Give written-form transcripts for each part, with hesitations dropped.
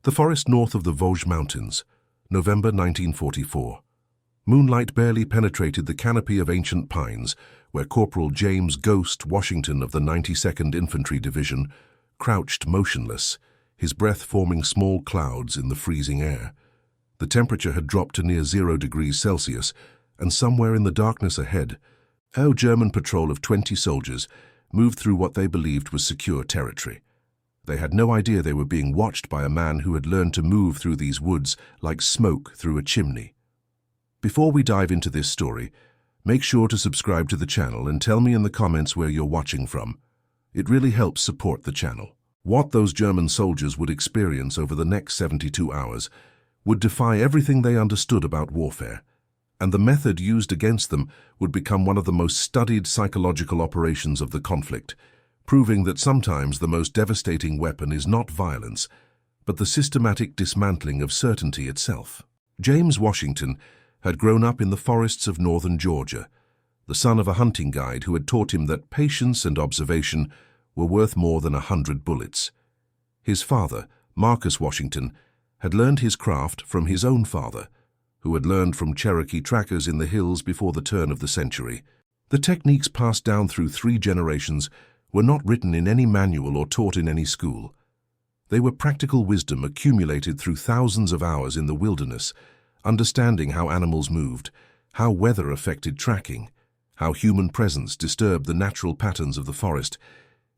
The forest north of the Vosges Mountains, November 1944. Moonlight barely penetrated the canopy of ancient pines, where Corporal James "Ghost" Washington of the 92nd Infantry Division crouched motionless, his breath forming small clouds in the freezing air. The temperature had dropped to near 0 degrees Celsius, and somewhere in the darkness ahead, our German patrol of 20 soldiers moved through what they believed was secure territory. They had no idea they were being watched by a man who had learned to move through these woods like smoke through a chimney. Before we dive into this story, make sure to subscribe to the channel and tell me in the comments where you're watching from. It really helps support the channel. What those German soldiers would experience over the next 72 hours would defy everything they understood about warfare, and the method used against them would become one of the most studied psychological operations of the conflict, proving that sometimes the most devastating weapon is not violence, but the systematic dismantling of certainty itself. James Washington had grown up in the forests of northern Georgia, the son of a hunting guide who had taught him that patience and observation were worth more than 100 bullets. His father, Marcus Washington, had learned his craft from his own father, who had learned from Cherokee trackers in the hills before the turn of the century. The techniques passed down through 3 generations were not written in any manual or taught in any school. They were practical wisdom accumulated through thousands of hours in the wilderness, understanding how animals moved, how weather affected tracking, how human presence disturbed the natural patterns of the forest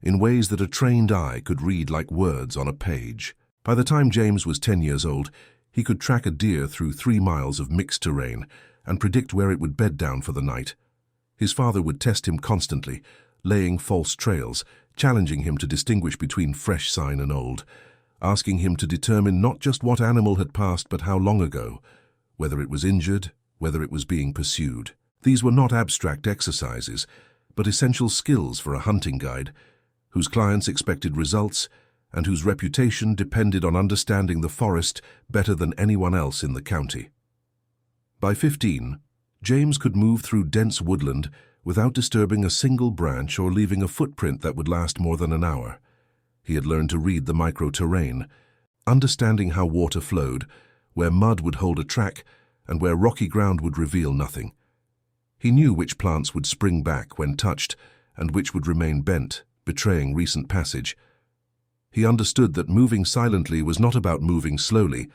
in ways that a trained eye could read like words on a page. By the time James was 10 years old, he could track a deer through 3 miles of mixed terrain and predict where it would bed down for the night. His father would test him constantly, laying false trails, challenging him to distinguish between fresh sign and old, asking him to determine not just what animal had passed but how long ago, whether it was injured, whether it was being pursued. These were not abstract exercises, but essential skills for a hunting guide, whose clients expected results and whose reputation depended on understanding the forest better than anyone else in the county. By 15, James could move through dense woodland without disturbing a single branch or leaving a footprint that would last more than an hour. He had learned to read the microterrain, understanding how water flowed, where mud would hold a track, and where rocky ground would reveal nothing. He knew which plants would spring back when touched and which would remain bent, betraying recent passage. He understood that moving silently was not about moving slowly,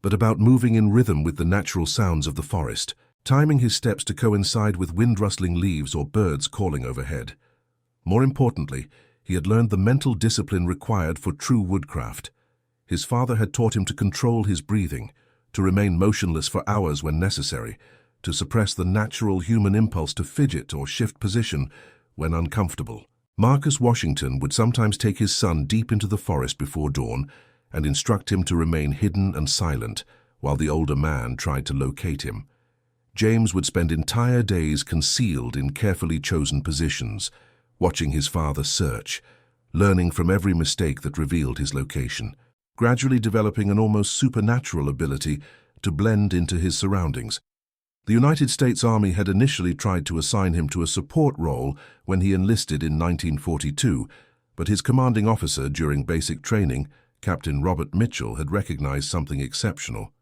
but about moving in rhythm with the natural sounds of the forest, timing his steps to coincide with wind-rustling leaves or birds calling overhead. More importantly, he had learned the mental discipline required for true woodcraft. His father had taught him to control his breathing, to remain motionless for hours when necessary, to suppress the natural human impulse to fidget or shift position when uncomfortable. Marcus Washington would sometimes take his son deep into the forest before dawn and instruct him to remain hidden and silent while the older man tried to locate him. James would spend entire days concealed in carefully chosen positions, watching his father search, learning from every mistake that revealed his location, gradually developing an almost supernatural ability to blend into his surroundings. The United States Army had initially tried to assign him to a support role when he enlisted in 1942, but his commanding officer during basic training, Captain Robert Mitchell, had recognized something exceptional.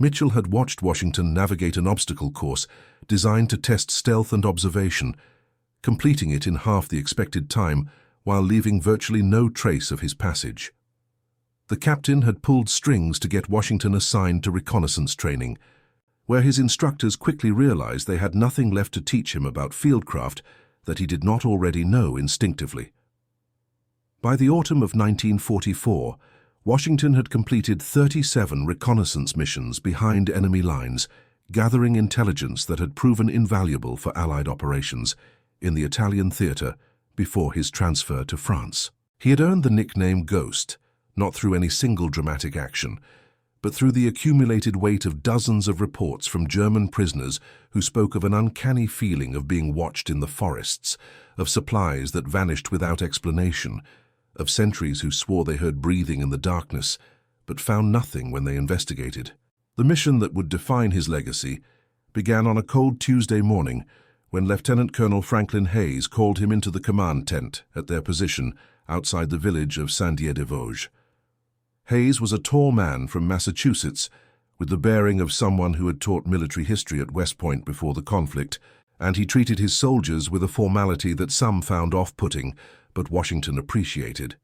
Mitchell had watched Washington navigate an obstacle course designed to test stealth and observation, completing it in half the expected time while leaving virtually no trace of his passage. The captain had pulled strings to get Washington assigned to reconnaissance training, where his instructors quickly realized they had nothing left to teach him about fieldcraft that he did not already know instinctively. By the autumn of 1944, Washington had completed 37 reconnaissance missions behind enemy lines, gathering intelligence that had proven invaluable for Allied operations in the Italian theater before his transfer to France. He had earned the nickname Ghost, not through any single dramatic action, but through the accumulated weight of dozens of reports from German prisoners who spoke of an uncanny feeling of being watched in the forests, of supplies that vanished without explanation, of sentries who swore they heard breathing in the darkness, but found nothing when they investigated. The mission that would define his legacy began on a cold Tuesday morning when Lieutenant Colonel Franklin Hayes called him into the command tent at their position outside the village of Saint-Dié-des-Vosges. Hayes was a tall man from Massachusetts, with the bearing of someone who had taught military history at West Point before the conflict, and he treated his soldiers with a formality that some found off-putting, but Washington appreciated.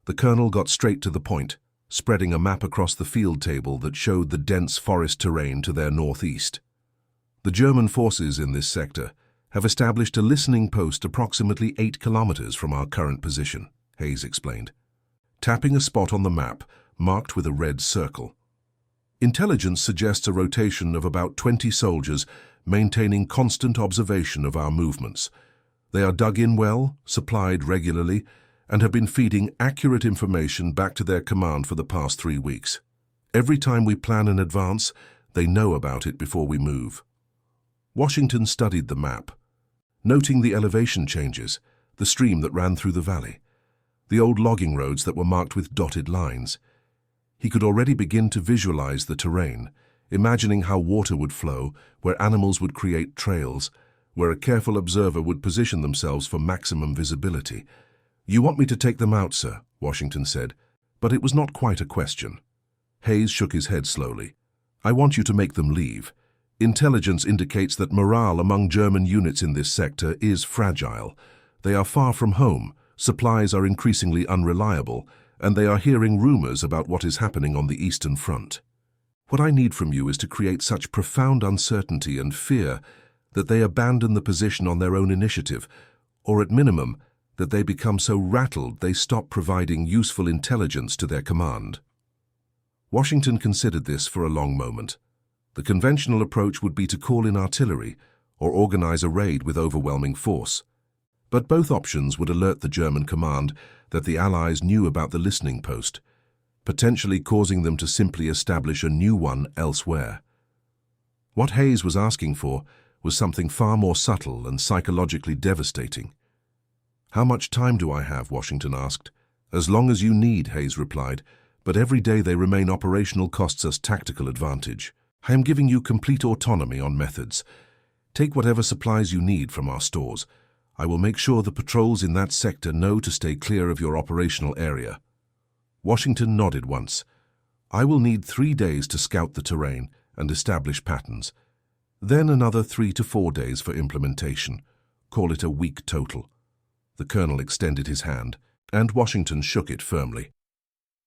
The colonel got straight to the point, spreading a map across the field table that showed the dense forest terrain to their northeast. The German forces in this sector have established a listening post approximately 8 kilometers from our current position, Hayes explained, tapping a spot on the map marked with a red circle. Intelligence suggests a rotation of about 20 soldiers maintaining constant observation of our movements. They are dug in well, supplied regularly, and have been feeding accurate information back to their command for the past 3 weeks. Every time we plan in advance, they know about it before we move. Washington studied the map, noting the elevation changes, the stream that ran through the valley, the old logging roads that were marked with dotted lines. He could already begin to visualize the terrain, imagining how water would flow, where animals would create trails, where a careful observer would position themselves for maximum visibility. "You want me to take them out, sir," Washington said, but it was not quite a question. Hayes shook his head slowly. "I want you to make them leave. Intelligence indicates that morale among German units in this sector is fragile. They are far from home, supplies are increasingly unreliable, and they are hearing rumors about what is happening on the Eastern Front. What I need from you is to create such profound uncertainty and fear that they abandon the position on their own initiative, or at minimum, that they become so rattled they stop providing useful intelligence to their command." Washington considered this for a long moment. The conventional approach would be to call in artillery or organize a raid with overwhelming force. But both options would alert the German command that the Allies knew about the listening post, potentially causing them to simply establish a new one elsewhere. What Hayes was asking for was something far more subtle and psychologically devastating. "How much time do I have?" Washington asked. "As long as you need," Hayes replied, "but every day they remain operational costs us tactical advantage. I am giving you complete autonomy on methods. Take whatever supplies you need from our stores. I will make sure the patrols in that sector know to stay clear of your operational area." Washington nodded once. "I will need 3 days to scout the terrain and establish patterns. Then another 3 to 4 days for implementation. Call it a week total." The colonel extended his hand, and Washington shook it firmly.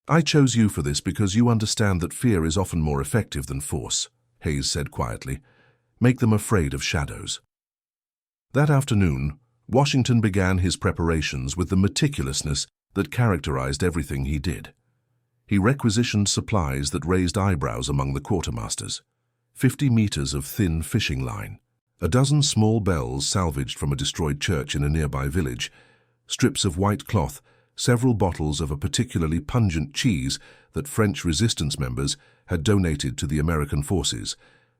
"I chose you for this because you understand that fear is often more effective than force," Hayes said quietly. "Make them afraid of shadows." That afternoon, Washington began his preparations with the meticulousness that characterized everything he did. He requisitioned supplies that raised eyebrows among the quartermasters. 50 meters of thin fishing line, a dozen small bells salvaged from a destroyed church in a nearby village, strips of white cloth, several bottles of a particularly pungent cheese that French resistance members had donated to the American forces,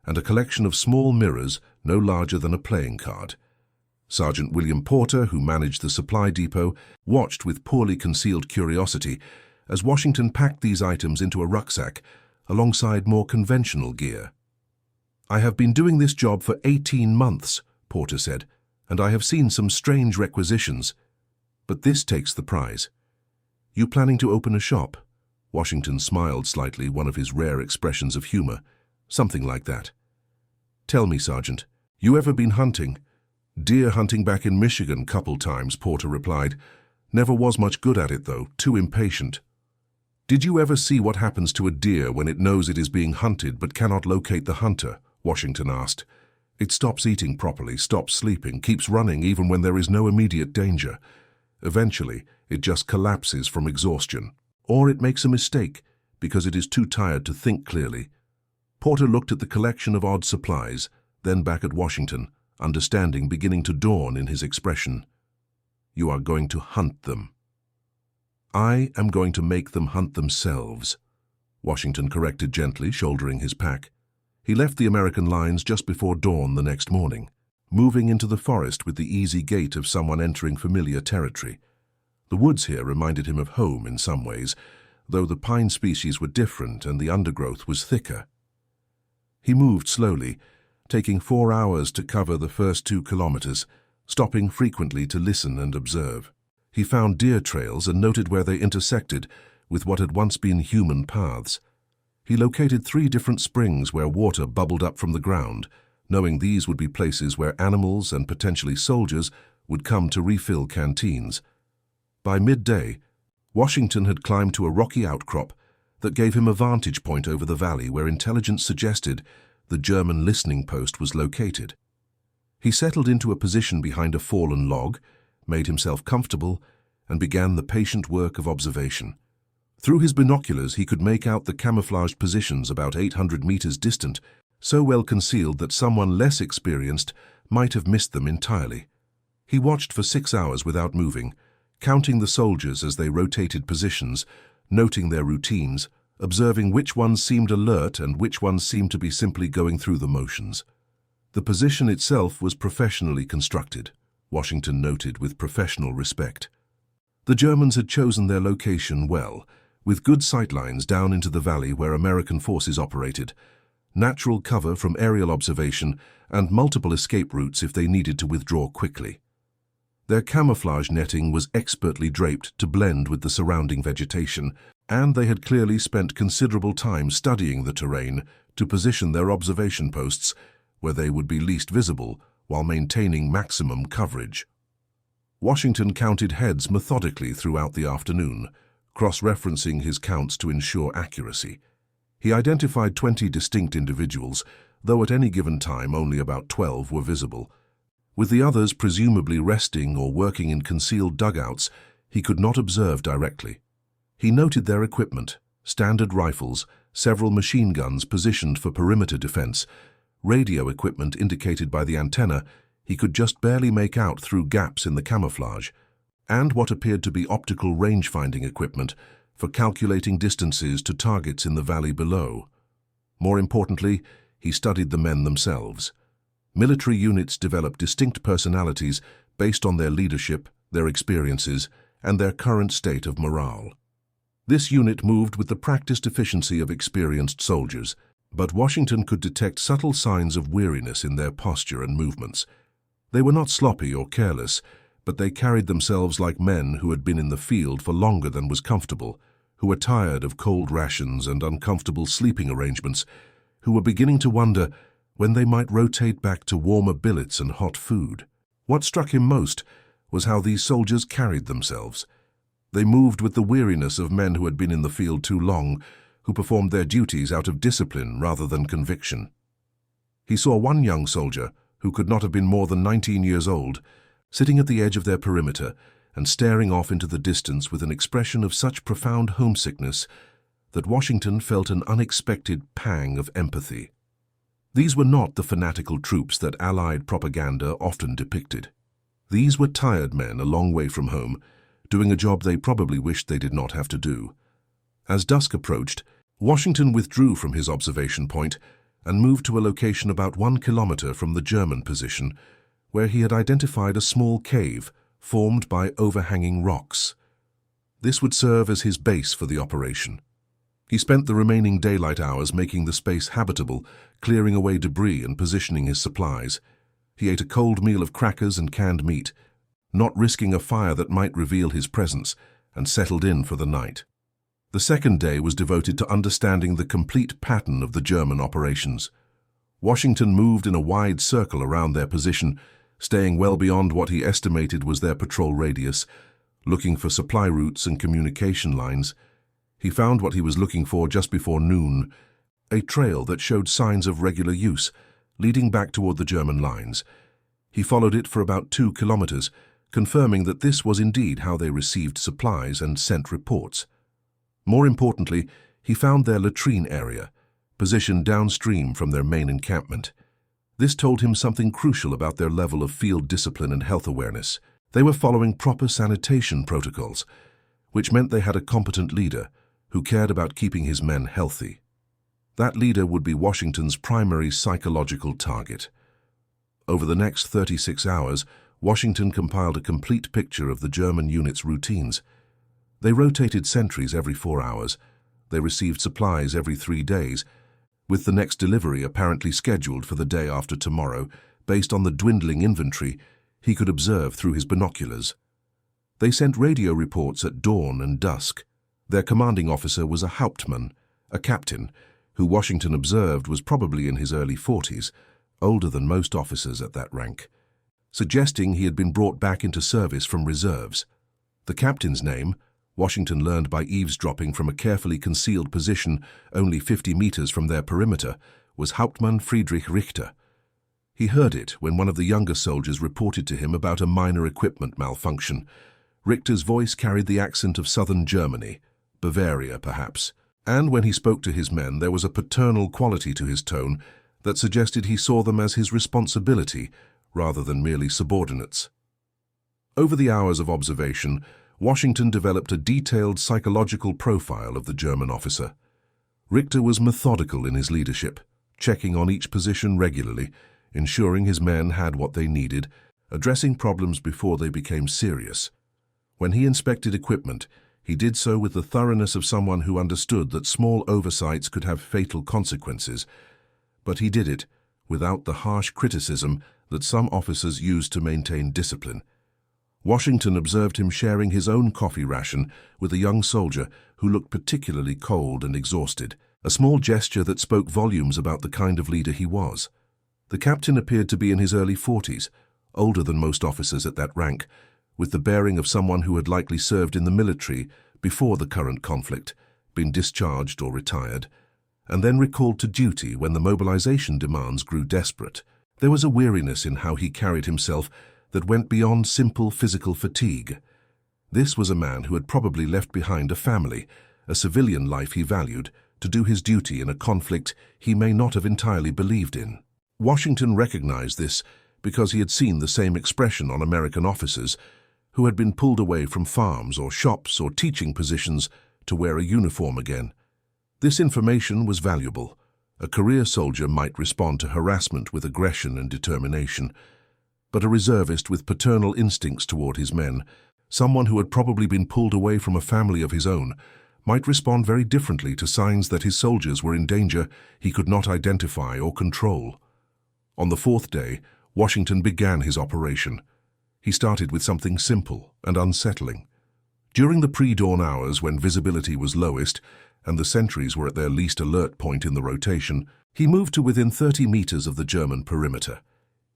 and a collection of small mirrors no larger than a playing card. Sergeant William Porter, who managed the supply depot, watched with poorly concealed curiosity as Washington packed these items into a rucksack alongside more conventional gear. "I have been doing this job for 18 months, Porter said, "and I have seen some strange requisitions. But this takes the prize." "You planning to open a shop?" Washington smiled slightly, one of his rare expressions of humor. "Something like that." "Tell me, Sergeant, you ever been hunting?" "Deer hunting back in Michigan couple times," Porter replied. "Never was much good at it, though, too impatient." "Did you ever see what happens to a deer when it knows it is being hunted but cannot locate the hunter?" Washington asked. "It stops eating properly, stops sleeping, keeps running even when there is no immediate danger. Eventually, it just collapses from exhaustion. Or it makes a mistake because it is too tired to think clearly." Porter looked at the collection of odd supplies, then back at Washington, understanding beginning to dawn in his expression. "You are going to hunt them." "I am going to make them hunt themselves," Washington corrected gently, shouldering his pack. He left the American lines just before dawn the next morning, moving into the forest with the easy gait of someone entering familiar territory. The woods here reminded him of home in some ways, though the pine species were different and the undergrowth was thicker. He moved slowly, taking 4 hours to cover the first 2 kilometers, stopping frequently to listen and observe. He found deer trails and noted where they intersected, with what had once been human paths. He located 3 different springs where water bubbled up from the ground, knowing these would be places where animals and potentially soldiers would come to refill canteens. By midday, Washington had climbed to a rocky outcrop that gave him a vantage point over the valley where intelligence suggested the German listening post was located. He settled into a position behind a fallen log, made himself comfortable, and began the patient work of observation. Through his binoculars, he could make out the camouflaged positions about 800 meters distant, so well concealed that someone less experienced might have missed them entirely. He watched for 6 hours without moving, counting the soldiers as they rotated positions, noting their routines, observing which ones seemed alert and which ones seemed to be simply going through the motions. The position itself was professionally constructed, Washington noted with professional respect. The Germans had chosen their location well, with good sightlines down into the valley where American forces operated, natural cover from aerial observation, and multiple escape routes if they needed to withdraw quickly. Their camouflage netting was expertly draped to blend with the surrounding vegetation, and they had clearly spent considerable time studying the terrain to position their observation posts where they would be least visible while maintaining maximum coverage. Washington counted heads methodically throughout the afternoon, cross-referencing his counts to ensure accuracy. He identified 20 distinct individuals, though at any given time only about 12 were visible. With the others presumably resting or working in concealed dugouts, he could not observe directly. He noted their equipment: standard rifles, several machine guns positioned for perimeter defense, radio equipment indicated by the antenna he could just barely make out through gaps in the camouflage, and what appeared to be optical range-finding equipment for calculating distances to targets in the valley below. More importantly, he studied the men themselves. Military units develop distinct personalities based on their leadership, their experiences, and their current state of morale. This unit moved with the practiced efficiency of experienced soldiers, but Washington could detect subtle signs of weariness in their posture and movements. They were not sloppy or careless, but they carried themselves like men who had been in the field for longer than was comfortable, who were tired of cold rations and uncomfortable sleeping arrangements, who were beginning to wonder when they might rotate back to warmer billets and hot food. What struck him most was how these soldiers carried themselves. They moved with the weariness of men who had been in the field too long, who performed their duties out of discipline rather than conviction. He saw one young soldier, who could not have been more than 19 years old, sitting at the edge of their perimeter and staring off into the distance with an expression of such profound homesickness that Washington felt an unexpected pang of empathy. These were not the fanatical troops that Allied propaganda often depicted. These were tired men a long way from home, doing a job they probably wished they did not have to do. As dusk approached, Washington withdrew from his observation point and moved to a location about 1 kilometer from the German position, where he had identified a small cave formed by overhanging rocks. This would serve as his base for the operation. He spent the remaining daylight hours making the space habitable, clearing away debris and positioning his supplies. He ate a cold meal of crackers and canned meat, not risking a fire that might reveal his presence, and settled in for the night. The second day was devoted to understanding the complete pattern of the German operations. Washington moved in a wide circle around their position, staying well beyond what he estimated was their patrol radius, looking for supply routes and communication lines. He found what he was looking for just before noon, a trail that showed signs of regular use, leading back toward the German lines. He followed it for about 2 kilometers, confirming that this was indeed how they received supplies and sent reports. More importantly, he found their latrine area, positioned downstream from their main encampment. This told him something crucial about their level of field discipline and health awareness. They were following proper sanitation protocols, which meant they had a competent leader who cared about keeping his men healthy. That leader would be Washington's primary psychological target. Over the next 36 hours, Washington compiled a complete picture of the German unit's routines. They rotated sentries every 4 hours. They received supplies every 3 days, with the next delivery apparently scheduled for the day after tomorrow, based on the dwindling inventory he could observe through his binoculars. They sent radio reports at dawn and dusk. Their commanding officer was a Hauptmann, a captain, who Washington observed was probably in his early 40s, older than most officers at that rank, suggesting he had been brought back into service from reserves. The captain's name, Washington learned by eavesdropping from a carefully concealed position only 50 meters from their perimeter, was Hauptmann Friedrich Richter. He heard it when one of the younger soldiers reported to him about a minor equipment malfunction. Richter's voice carried the accent of southern Germany, Bavaria perhaps, and when he spoke to his men there was a paternal quality to his tone that suggested he saw them as his responsibility rather than merely subordinates. Over the hours of observation, Washington developed a detailed psychological profile of the German officer. Richter was methodical in his leadership, checking on each position regularly, ensuring his men had what they needed, addressing problems before they became serious. When he inspected equipment, he did so with the thoroughness of someone who understood that small oversights could have fatal consequences, but he did it without the harsh criticism that some officers used to maintain discipline. Washington observed him sharing his own coffee ration with a young soldier who looked particularly cold and exhausted, a small gesture that spoke volumes about the kind of leader he was. The captain appeared to be in his early 40s, older than most officers at that rank, with the bearing of someone who had likely served in the military before the current conflict, been discharged or retired, and then recalled to duty when the mobilization demands grew desperate. There was a weariness in how he carried himself that went beyond simple physical fatigue. This was a man who had probably left behind a family, a civilian life he valued, to do his duty in a conflict he may not have entirely believed in. Washington recognized this because he had seen the same expression on American officers who had been pulled away from farms or shops or teaching positions to wear a uniform again. This information was valuable. A career soldier might respond to harassment with aggression and determination, but a reservist with paternal instincts toward his men, someone who had probably been pulled away from a family of his own, might respond very differently to signs that his soldiers were in danger he could not identify or control. On the fourth day, Washington began his operation. He started with something simple and unsettling. During the pre-dawn hours when visibility was lowest and the sentries were at their least alert point in the rotation, he moved to within 30 meters of the German perimeter.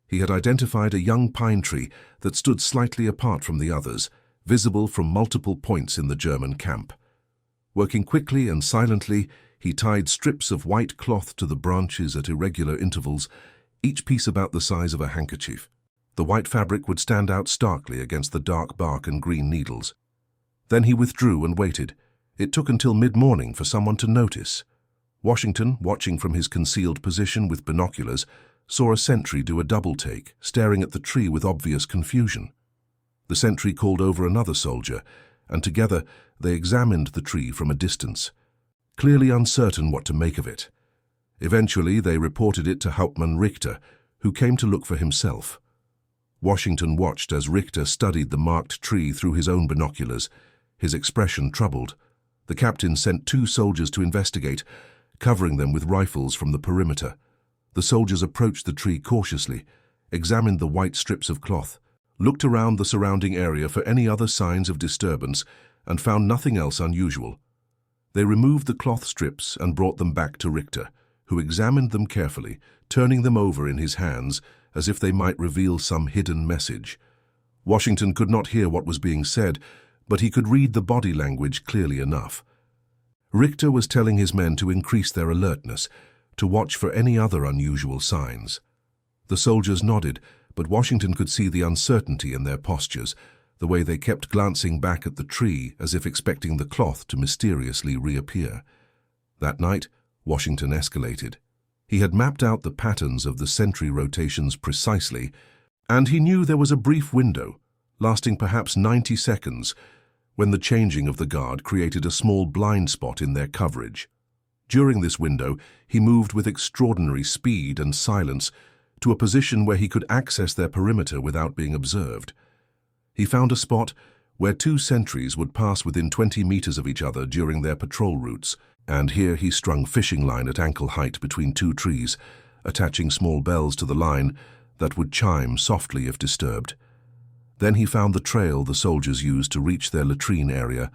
He had identified a young pine tree that stood slightly apart from the others, visible from multiple points in the German camp. Working quickly and silently, he tied strips of white cloth to the branches at irregular intervals, each piece about the size of a handkerchief. The white fabric would stand out starkly against the dark bark and green needles. Then he withdrew and waited. It took until mid-morning for someone to notice. Washington, watching from his concealed position with binoculars, saw a sentry do a double-take, staring at the tree with obvious confusion. The sentry called over another soldier, and together they examined the tree from a distance, clearly uncertain what to make of it. Eventually they reported it to Hauptmann Richter, who came to look for himself. Washington watched as Richter studied the marked tree through his own binoculars, his expression troubled. The captain sent 2 soldiers to investigate, covering them with rifles from the perimeter. The soldiers approached the tree cautiously, examined the white strips of cloth, looked around the surrounding area for any other signs of disturbance, and found nothing else unusual. They removed the cloth strips and brought them back to Richter, who examined them carefully, turning them over in his hands as if they might reveal some hidden message. Washington could not hear what was being said, but he could read the body language clearly enough. Richter was telling his men to increase their alertness, to watch for any other unusual signs. The soldiers nodded, but Washington could see the uncertainty in their postures, the way they kept glancing back at the tree as if expecting the cloth to mysteriously reappear. That night, Washington escalated. He had mapped out the patterns of the sentry rotations precisely, and he knew there was a brief window, lasting perhaps 90 seconds, when the changing of the guard created a small blind spot in their coverage. During this window, he moved with extraordinary speed and silence to a position where he could access their perimeter without being observed. He found a spot where 2 sentries would pass within 20 meters of each other during their patrol routes, and here he strung fishing line at ankle height between 2 trees, attaching small bells to the line that would chime softly if disturbed. Then he found the trail the soldiers used to reach their latrine area,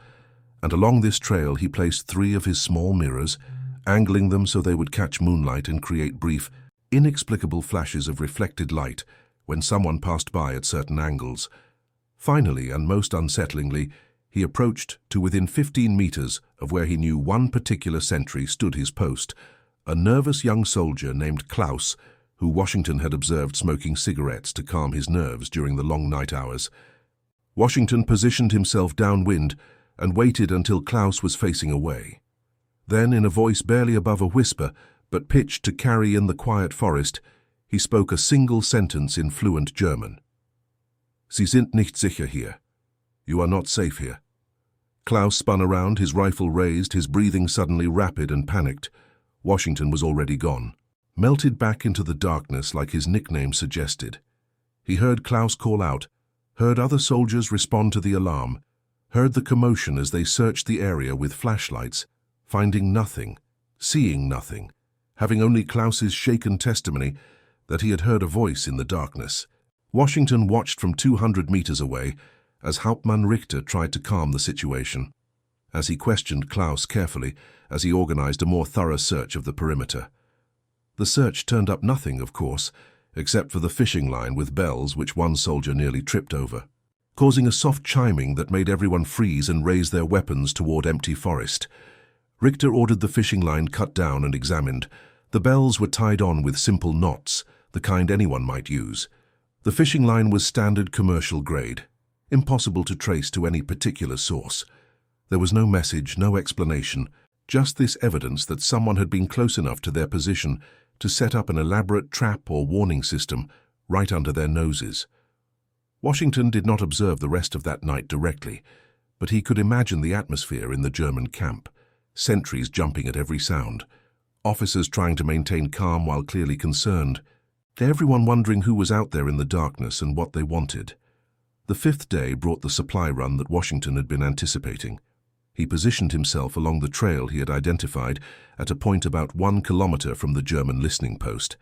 and along this trail he placed 3 of his small mirrors, angling them so they would catch moonlight and create brief, inexplicable flashes of reflected light when someone passed by at certain angles. Finally, and most unsettlingly, he approached to within 15 meters of where he knew one particular sentry stood his post, a nervous young soldier named Klaus, who Washington had observed smoking cigarettes to calm his nerves during the long night hours. Washington positioned himself downwind and waited until Klaus was facing away. Then, in a voice barely above a whisper, but pitched to carry in the quiet forest, he spoke a single sentence in fluent German. "Sie sind nicht sicher hier. You are not safe here." Klaus spun around, his rifle raised, his breathing suddenly rapid and panicked. Washington was already gone, melted back into the darkness like his nickname suggested. He heard Klaus call out, heard other soldiers respond to the alarm, heard the commotion as they searched the area with flashlights, finding nothing, seeing nothing, having only Klaus's shaken testimony that he had heard a voice in the darkness. Washington watched from 200 meters away as Hauptmann Richter tried to calm the situation, as he questioned Klaus carefully as he organized a more thorough search of the perimeter. The search turned up nothing, of course, except for the fishing line with bells which one soldier nearly tripped over, causing a soft chiming that made everyone freeze and raise their weapons toward empty forest. Richter ordered the fishing line cut down and examined. The bells were tied on with simple knots, the kind anyone might use. The fishing line was standard commercial grade, impossible to trace to any particular source. There was no message, no explanation, just this evidence that someone had been close enough to their position to set up an elaborate trap or warning system right under their noses. Washington did not observe the rest of that night directly, but he could imagine the atmosphere in the German camp, sentries jumping at every sound, officers trying to maintain calm while clearly concerned, everyone wondering who was out there in the darkness and what they wanted. The 5th day brought the supply run that Washington had been anticipating. He positioned himself along the trail he had identified at a point about 1 kilometer from the German listening post.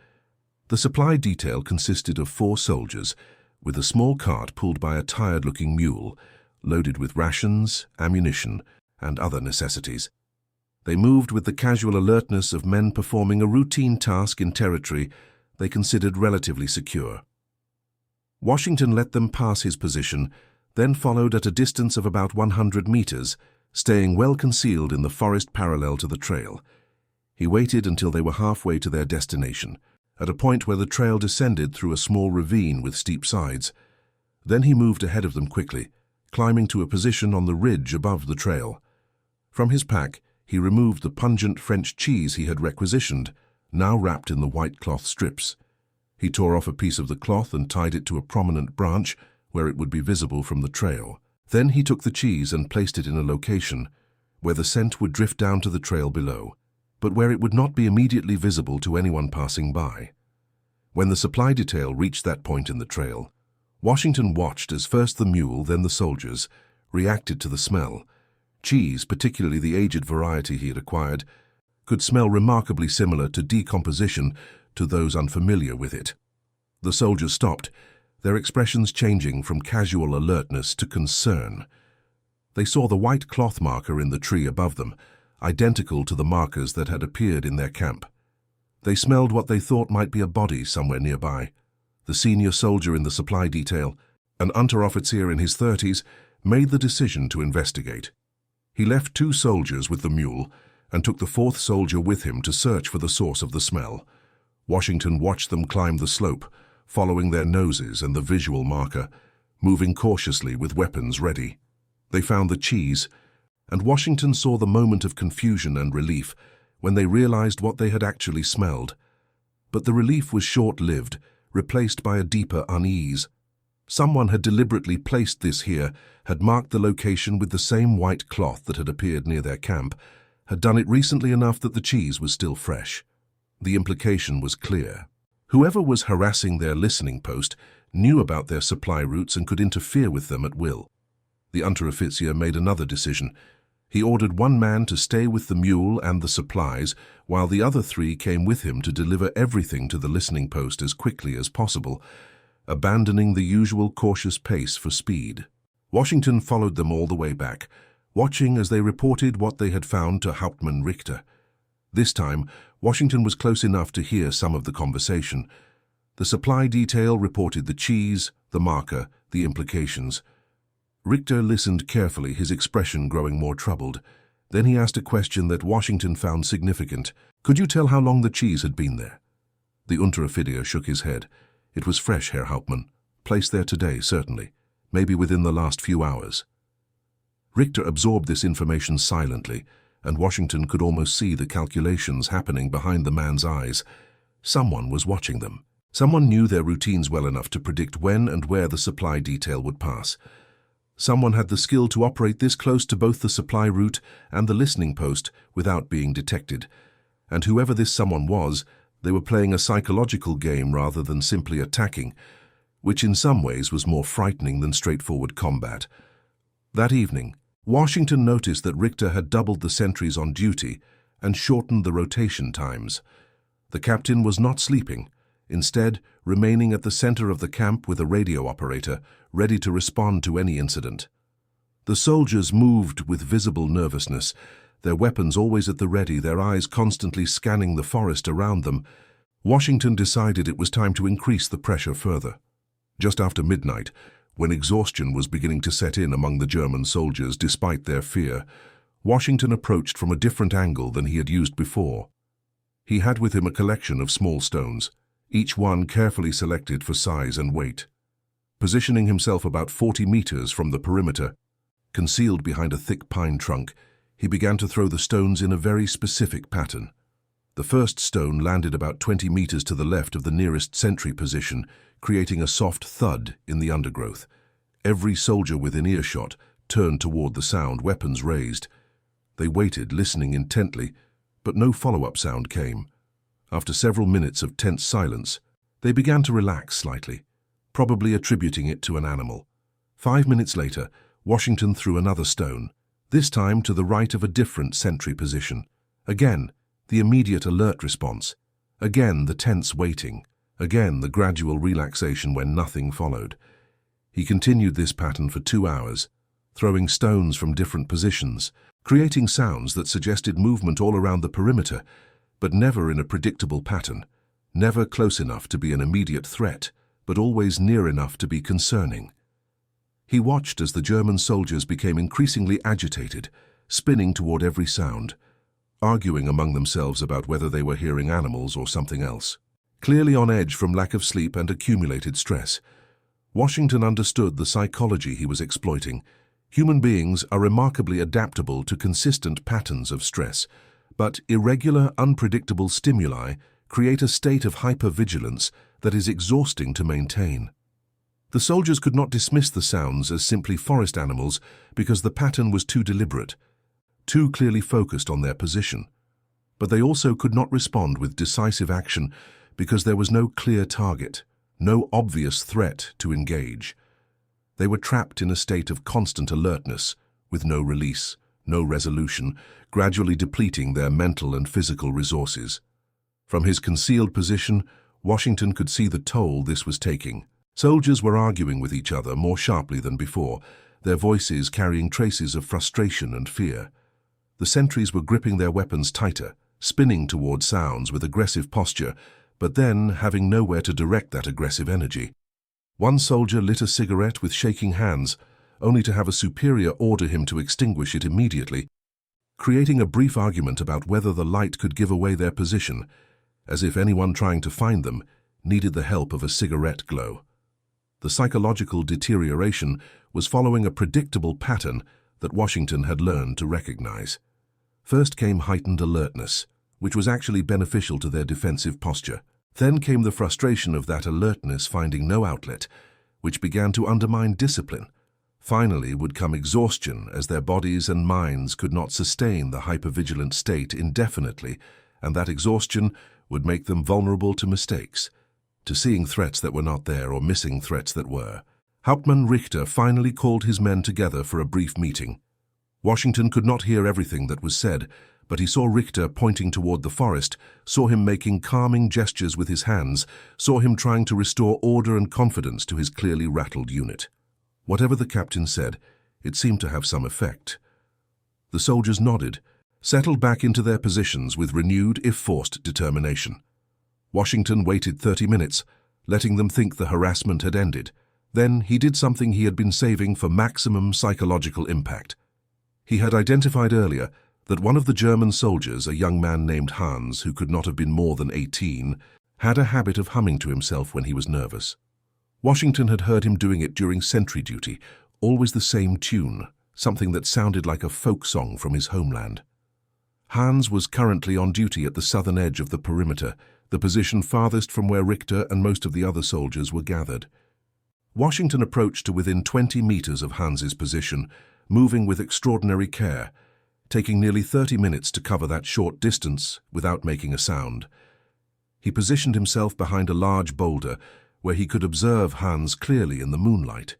The supply detail consisted of 4 soldiers, with a small cart pulled by a tired-looking mule, loaded with rations, ammunition, and other necessities. They moved with the casual alertness of men performing a routine task in territory they considered relatively secure. Washington let them pass his position, then followed at a distance of about 100 meters, staying well concealed in the forest parallel to the trail. He waited until they were halfway to their destination, at a point where the trail descended through a small ravine with steep sides. Then he moved ahead of them quickly, climbing to a position on the ridge above the trail. From his pack, he removed the pungent French cheese he had requisitioned, now wrapped in the white cloth strips. He tore off a piece of the cloth and tied it to a prominent branch where it would be visible from the trail. Then he took the cheese and placed it in a location where the scent would drift down to the trail below, but where it would not be immediately visible to anyone passing by. When the supply detail reached that point in the trail, Washington watched as first the mule, then the soldiers, reacted to the smell. Cheese, particularly the aged variety he had acquired, could smell remarkably similar to decomposition to those unfamiliar with it. The soldiers stopped, their expressions changing from casual alertness to concern. They saw the white cloth marker in the tree above them, identical to the markers that had appeared in their camp. They smelled what they thought might be a body somewhere nearby. The senior soldier in the supply detail, an Unteroffizier in his 30s, made the decision to investigate. He left 2 soldiers with the mule and took the 4th soldier with him to search for the source of the smell. Washington watched them climb the slope, following their noses and the visual marker, moving cautiously with weapons ready. They found the cheese, and Washington saw the moment of confusion and relief when they realized what they had actually smelled. But the relief was short-lived, replaced by a deeper unease. Someone had deliberately placed this here, had marked the location with the same white cloth that had appeared near their camp, had done it recently enough that the cheese was still fresh. The implication was clear. Whoever was harassing their listening post knew about their supply routes and could interfere with them at will. The Unteroffizier made another decision. He ordered 1 man to stay with the mule and the supplies, while the other 3 came with him to deliver everything to the listening post as quickly as possible, abandoning the usual cautious pace for speed. Washington followed them all the way back, watching as they reported what they had found to Hauptmann Richter. This time, Washington was close enough to hear some of the conversation. The supply detail reported the cheese, the marker, the implications. Richter listened carefully, his expression growing more troubled. Then he asked a question that Washington found significant. "Could you tell how long the cheese had been there?" The Unteroffizier shook his head. "It was fresh, Herr Hauptmann. Placed there today, certainly. Maybe within the last few hours." Richter absorbed this information silently, and Washington could almost see the calculations happening behind the man's eyes. Someone was watching them. Someone knew their routines well enough to predict when and where the supply detail would pass. Someone had the skill to operate this close to both the supply route and the listening post without being detected. And whoever this someone was, they were playing a psychological game rather than simply attacking, which in some ways was more frightening than straightforward combat. That evening, Washington noticed that Richter had doubled the sentries on duty and shortened the rotation times. The captain was not sleeping, instead remaining at the center of the camp with a radio operator, ready to respond to any incident. The soldiers moved with visible nervousness, their weapons always at the ready, their eyes constantly scanning the forest around them. Washington decided it was time to increase the pressure further. Just after midnight, when exhaustion was beginning to set in among the German soldiers despite their fear, Washington approached from a different angle than he had used before. He had with him a collection of small stones, each one carefully selected for size and weight. Positioning himself about 40 meters from the perimeter, concealed behind a thick pine trunk, he began to throw the stones in a very specific pattern. The first stone landed about 20 meters to the left of the nearest sentry position, creating a soft thud in the undergrowth. Every soldier within earshot turned toward the sound, weapons raised. They waited, listening intently, but no follow-up sound came. After several minutes of tense silence, they began to relax slightly, probably attributing it to an animal. 5 minutes later, Washington threw another stone, this time to the right of a different sentry position. Again, the immediate alert response. Again, the tense waiting. Again, the gradual relaxation when nothing followed. He continued this pattern for 2 hours, throwing stones from different positions, creating sounds that suggested movement all around the perimeter, but never in a predictable pattern, never close enough to be an immediate threat, but always near enough to be concerning. He watched as the German soldiers became increasingly agitated, spinning toward every sound, arguing among themselves about whether they were hearing animals or something else. Clearly on edge from lack of sleep and accumulated stress, Washington understood the psychology he was exploiting. Human beings are remarkably adaptable to consistent patterns of stress, but irregular, unpredictable stimuli create a state of hypervigilance that is exhausting to maintain. The soldiers could not dismiss the sounds as simply forest animals because the pattern was too deliberate, too clearly focused on their position. But they also could not respond with decisive action because there was no clear target, no obvious threat to engage. They were trapped in a state of constant alertness, with no release, no resolution, gradually depleting their mental and physical resources. From his concealed position, Washington could see the toll this was taking. Soldiers were arguing with each other more sharply than before, their voices carrying traces of frustration and fear. The sentries were gripping their weapons tighter, spinning toward sounds with aggressive posture, but then having nowhere to direct that aggressive energy. One soldier lit a cigarette with shaking hands, only to have a superior order him to extinguish it immediately, creating a brief argument about whether the light could give away their position, as if anyone trying to find them needed the help of a cigarette glow. The psychological deterioration was following a predictable pattern that Washington had learned to recognize. First came heightened alertness, which was actually beneficial to their defensive posture. Then came the frustration of that alertness finding no outlet, which began to undermine discipline. Finally would come exhaustion as their bodies and minds could not sustain the hypervigilant state indefinitely, and that exhaustion would make them vulnerable to mistakes, to seeing threats that were not there or missing threats that were. Hauptmann Richter finally called his men together for a brief meeting. Washington could not hear everything that was said, but he saw Richter pointing toward the forest, saw him making calming gestures with his hands, saw him trying to restore order and confidence to his clearly rattled unit. Whatever the captain said, it seemed to have some effect. The soldiers nodded, settled back into their positions with renewed, if forced, determination. Washington waited 30 minutes, letting them think the harassment had ended. Then he did something he had been saving for maximum psychological impact. He had identified earlier that one of the German soldiers, a young man named Hans, who could not have been more than 18, had a habit of humming to himself when he was nervous. Washington had heard him doing it during sentry duty, always the same tune, something that sounded like a folk song from his homeland. Hans was currently on duty at the southern edge of the perimeter, the position farthest from where Richter and most of the other soldiers were gathered. Washington approached to within 20 meters of Hans's position, moving with extraordinary care, taking nearly 30 minutes to cover that short distance without making a sound. He positioned himself behind a large boulder where he could observe Hans clearly in the moonlight.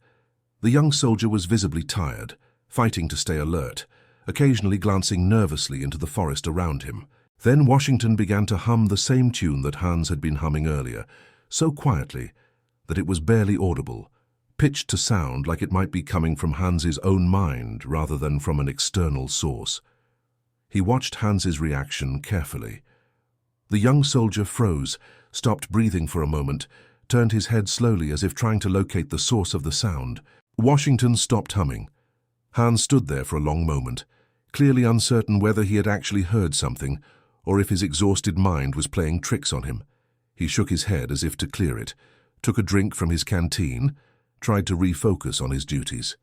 The young soldier was visibly tired, fighting to stay alert, occasionally glancing nervously into the forest around him. Then Washington began to hum the same tune that Hans had been humming earlier, so quietly that it was barely audible, pitched to sound like it might be coming from Hans's own mind rather than from an external source. He watched Hans's reaction carefully. The young soldier froze, stopped breathing for a moment, turned his head slowly as if trying to locate the source of the sound. Washington stopped humming. Hans stood there for a long moment, clearly uncertain whether he had actually heard something or if his exhausted mind was playing tricks on him. He shook his head as if to clear it, took a drink from his canteen, tried to refocus on his duties.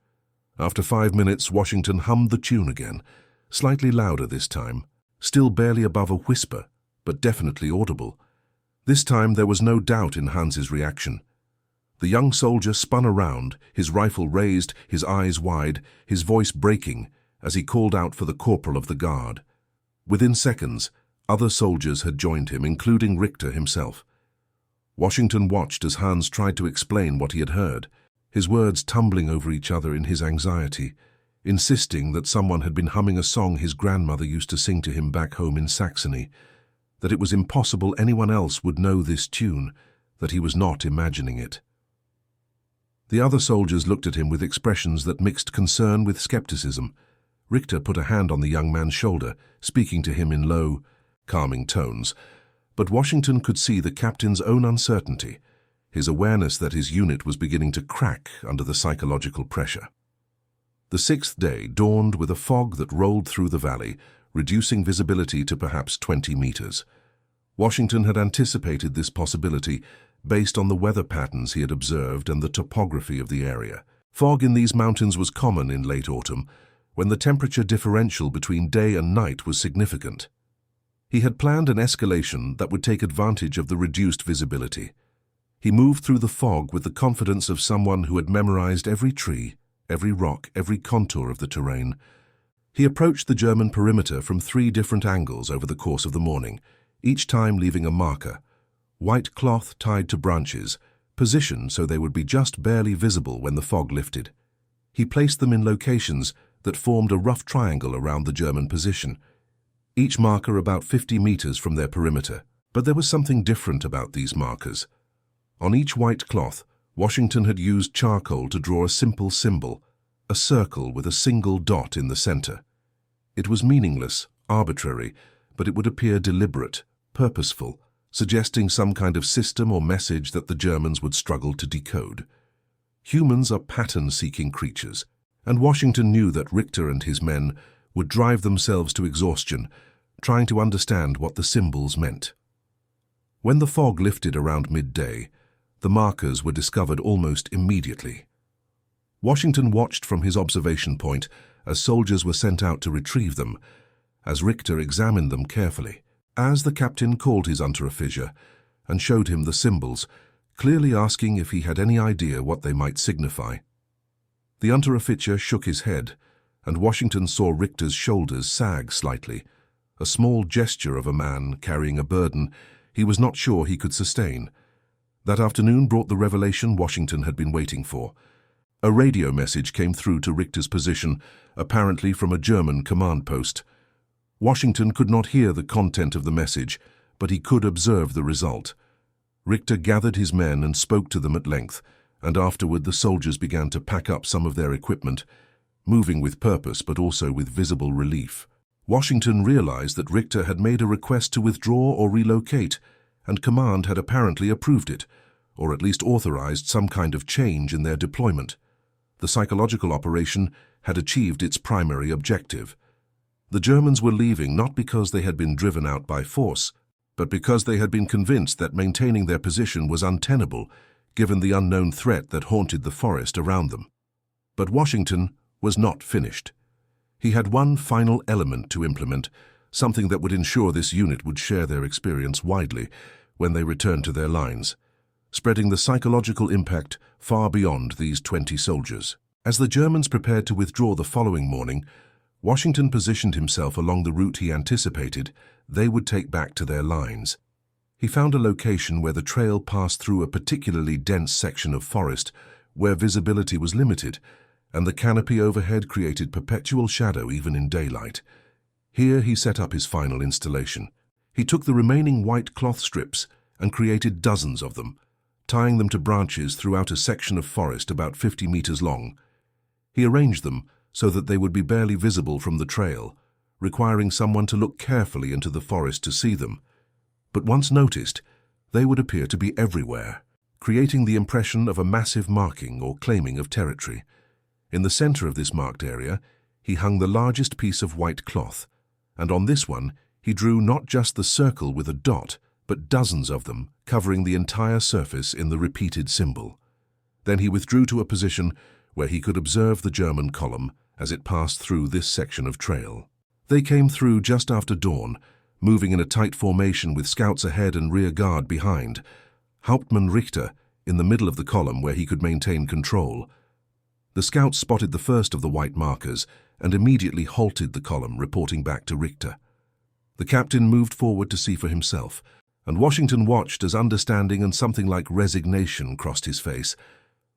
After 5 minutes, Washington hummed the tune again, slightly louder this time, still barely above a whisper, but definitely audible. This time there was no doubt in Hans's reaction. The young soldier spun around, his rifle raised, his eyes wide, his voice breaking as he called out for the corporal of the guard. Within seconds, other soldiers had joined him, including Richter himself. Washington watched as Hans tried to explain what he had heard, his words tumbling over each other in his anxiety, insisting that someone had been humming a song his grandmother used to sing to him back home in Saxony, that it was impossible anyone else would know this tune, that he was not imagining it. The other soldiers looked at him with expressions that mixed concern with skepticism. Richter put a hand on the young man's shoulder, speaking to him in low, calming tones, but Washington could see the captain's own uncertainty, his awareness that his unit was beginning to crack under the psychological pressure. The 6th day dawned with a fog that rolled through the valley, reducing visibility to perhaps 20 meters. Washington had anticipated this possibility based on the weather patterns he had observed and the topography of the area. Fog in these mountains was common in late autumn, when the temperature differential between day and night was significant. He had planned an escalation that would take advantage of the reduced visibility. He moved through the fog with the confidence of someone who had memorized every tree, every rock, every contour of the terrain. He approached the German perimeter from 3 different angles over the course of the morning, each time leaving a marker, white cloth tied to branches, positioned so they would be just barely visible when the fog lifted. He placed them in locations that formed a rough triangle around the German position, each marker about 50 meters from their perimeter. But there was something different about these markers. On each white cloth, Washington had used charcoal to draw a simple symbol, a circle with a single dot in the center. It was meaningless, arbitrary, but it would appear deliberate, purposeful, suggesting some kind of system or message that the Germans would struggle to decode. Humans are pattern-seeking creatures, and Washington knew that Richter and his men would drive themselves to exhaustion, trying to understand what the symbols meant. When the fog lifted around midday, the markers were discovered almost immediately. Washington watched from his observation point as soldiers were sent out to retrieve them, as Richter examined them carefully, as the captain called his unteroffizier and showed him the symbols, clearly asking if he had any idea what they might signify. The unteroffizier shook his head, and Washington saw Richter's shoulders sag slightly, a small gesture of a man carrying a burden he was not sure he could sustain. That afternoon brought the revelation Washington had been waiting for. A radio message came through to Richter's position, apparently from a German command post. Washington could not hear the content of the message, but he could observe the result. Richter gathered his men and spoke to them at length, and afterward the soldiers began to pack up some of their equipment, moving with purpose but also with visible relief. Washington realized that Richter had made a request to withdraw or relocate, and command had apparently approved it, or at least authorized some kind of change in their deployment. The psychological operation had achieved its primary objective. The Germans were leaving not because they had been driven out by force, but because they had been convinced that maintaining their position was untenable, given the unknown threat that haunted the forest around them. But Washington was not finished. He had one final element to implement, something that would ensure this unit would share their experience widely when they returned to their lines, spreading the psychological impact far beyond these 20 soldiers. As the Germans prepared to withdraw the following morning, Washington positioned himself along the route he anticipated they would take back to their lines. He found a location where the trail passed through a particularly dense section of forest where visibility was limited, and the canopy overhead created perpetual shadow even in daylight. Here he set up his final installation. He took the remaining white cloth strips and created dozens of them, tying them to branches throughout a section of forest about 50 meters long. He arranged them so that they would be barely visible from the trail, requiring someone to look carefully into the forest to see them. But once noticed, they would appear to be everywhere, creating the impression of a massive marking or claiming of territory. In the center of this marked area, he hung the largest piece of white cloth, and on this one he drew not just the circle with a dot, but dozens of them, covering the entire surface in the repeated symbol. Then he withdrew to a position where he could observe the German column as it passed through this section of trail. They came through just after dawn, moving in a tight formation with scouts ahead and rear guard behind. Hauptmann Richter in the middle of the column where he could maintain control. The scouts spotted the first of the white markers and immediately halted the column, reporting back to Richter. The captain moved forward to see for himself, and Washington watched as understanding and something like resignation crossed his face.